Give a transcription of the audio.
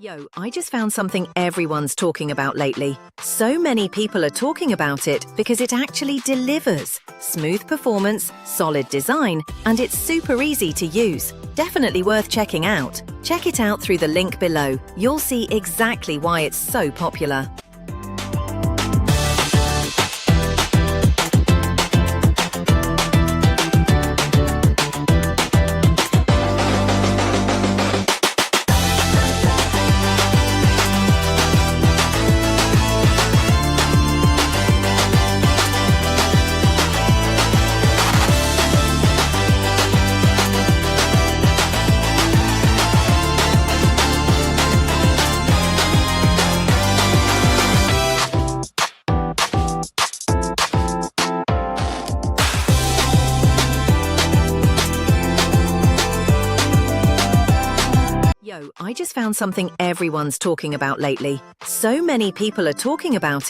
Yo, I just found something everyone's talking about lately. So many people are talking about it because it actually delivers. Smooth performance, solid design, and it's super easy to use. Definitely worth checking out. Check it out through the link below. You'll see exactly why it's so popular. Yo, I just found something everyone's talking about lately. So many people are talking about